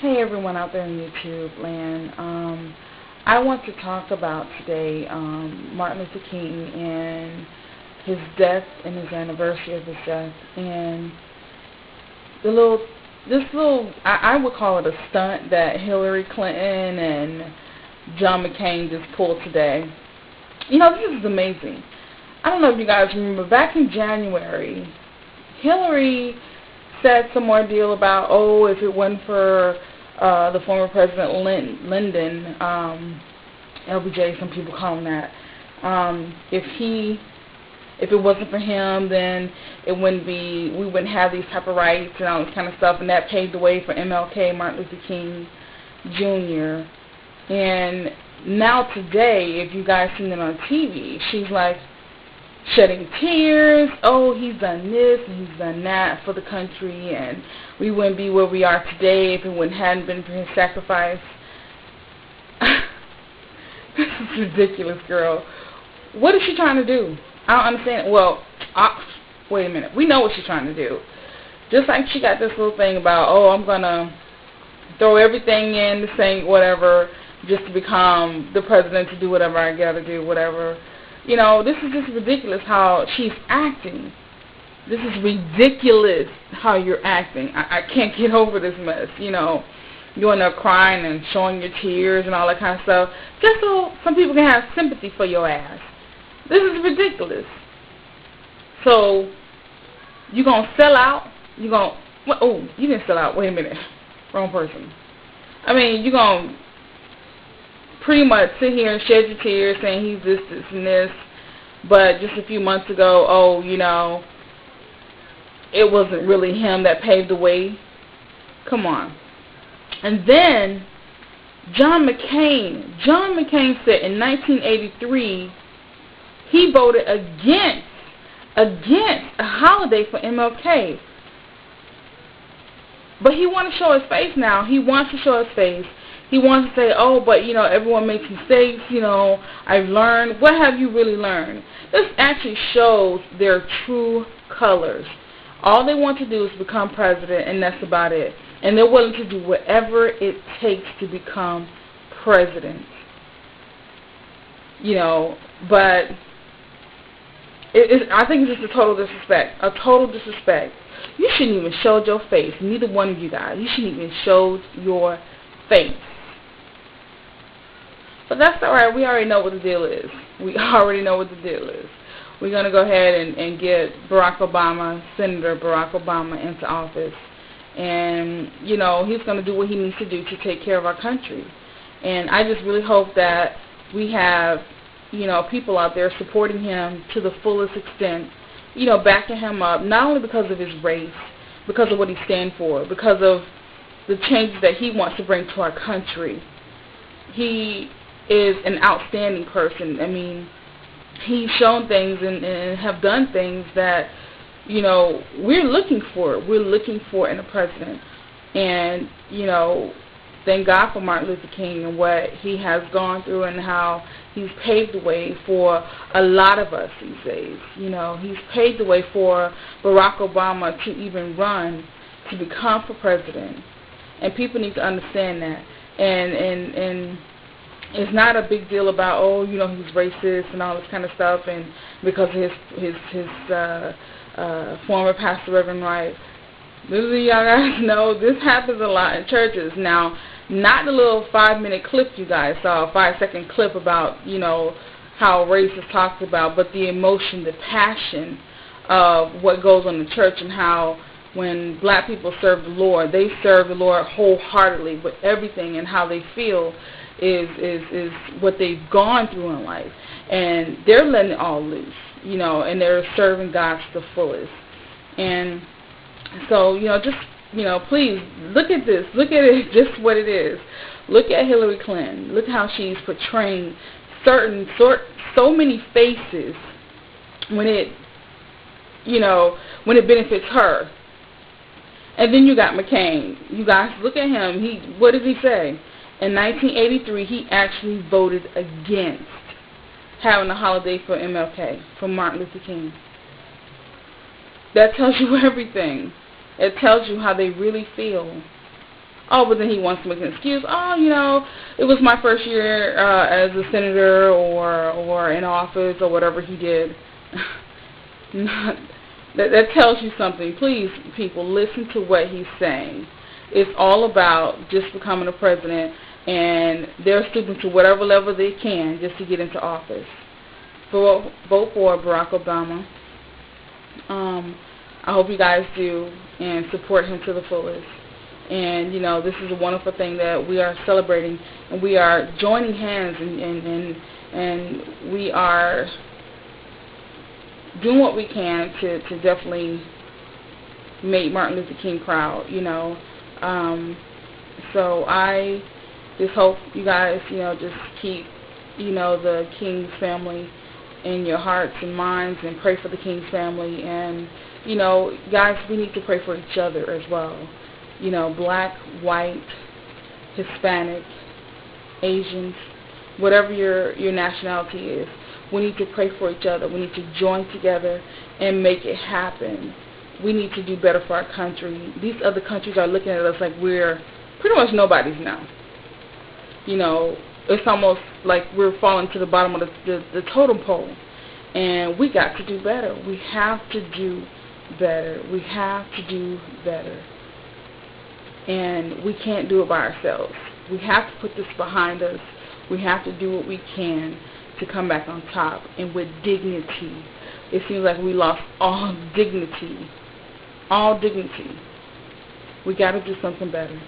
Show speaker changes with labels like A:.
A: Hey everyone out there in YouTube land. I want to talk about today Martin Luther King and his death and his anniversary of his death, and I would call it a stunt that Hillary Clinton and John McCain just pulled today. This is amazing. I don't know if you guys remember, back in January, Hillary said some more deal about, if it wasn't for the former President Lyndon, LBJ, some people call him that, if it wasn't for him, then we wouldn't have these type of rights and all this kind of stuff, and that paved the way for MLK, Martin Luther King Jr. And now today, if you guys seen it on TV, she's like shedding tears. He's done this and he's done that for the country, and we wouldn't be where we are today if it hadn't been for his sacrifice. This is ridiculous, girl. What is she trying to do? I don't understand. Well, wait a minute. We know what she's trying to do. Just like she got this little thing about, I'm going to throw everything in the sink, whatever, just to become the president, to do whatever I got to do, whatever. This is just ridiculous how she's acting. This is ridiculous how you're acting. I can't get over this mess. You're in there crying and showing your tears and all that kind of stuff, just so some people can have sympathy for your ass. This is ridiculous. So, you going to sell out? You didn't sell out. Wait a minute. Wrong person. You're going to pretty much sit here and shed your tears saying he's this, this, and this, but just a few months ago, it wasn't really him that paved the way. Come on. And then John McCain said in 1983 he voted against a holiday for MLK. But he wants to show his face now. He wants to show his face. He wants to say, but, everyone makes mistakes, I've learned. What have you really learned? This actually shows their true colors. All they want to do is become president, and that's about it. And they're willing to do whatever it takes to become president. But I think it's just a total disrespect. A total disrespect. You shouldn't even show your face. Neither one of you guys. You shouldn't even show your face. But that's all right. We already know what the deal is. We're going to go ahead and get Senator Barack Obama into office. And, he's going to do what he needs to do to take care of our country. And I just really hope that we have, people out there supporting him to the fullest extent, backing him up, not only because of his race, because of what he stands for, because of the changes that he wants to bring to our country. He is an outstanding person. He's shown things and have done things that, we're looking for. We're looking for in a president. And, thank God for Martin Luther King and what he has gone through and how he's paved the way for a lot of us these days. He's paved the way for Barack Obama to even run to become for president. And people need to understand that. And it's not a big deal about, he's racist and all this kind of stuff, and because of his former pastor, Reverend Wright. Literally, y'all guys know this happens a lot in churches. Now, not the little 5-minute clip you guys saw, a 5-second clip about, how race is talked about, but the emotion, the passion of what goes on in the church, and how when black people serve the Lord, they serve the Lord wholeheartedly with everything, and how they feel is what they've gone through in life. And they're letting it all loose, and they're serving God to the fullest. And so, please look at this. Look at it just what it is. Look at Hillary Clinton. Look how she's portraying so many faces when it benefits her. And then you got McCain. You guys look at him. What did he say? In 1983, he actually voted against having a holiday for MLK, for Martin Luther King. That tells you everything. It tells you how they really feel. Oh, but then he wants to make an excuse. Oh, you know, it was my first year as a senator or in office or whatever he did. That tells you something. Please, people, listen to what he's saying. It's all about just becoming a president, and they're stooping to whatever level they can just to get into office. Vote for Barack Obama. I hope you guys do and support him to the fullest. And, you know, this is a wonderful thing that we are celebrating, and we are joining hands, and we are doing what we can to definitely make Martin Luther King proud, you know. So I just hope you guys, you know, just keep, you know, the King's family in your hearts and minds, and pray for the King's family. And, you know, guys, we need to pray for each other as well. You know, black, white, Hispanic, Asians, whatever your nationality is, we need to pray for each other. We need to join together and make it happen. We need to do better for our country. These other countries are looking at us like we're pretty much nobodies now. You know, it's almost like we're falling to the bottom of the totem pole. And we got to do better. We have to do better. We have to do better. And we can't do it by ourselves. We have to put this behind us. We have to do what we can to come back on top, and with dignity. It seems like we lost all dignity. All dignity. We got to do something better.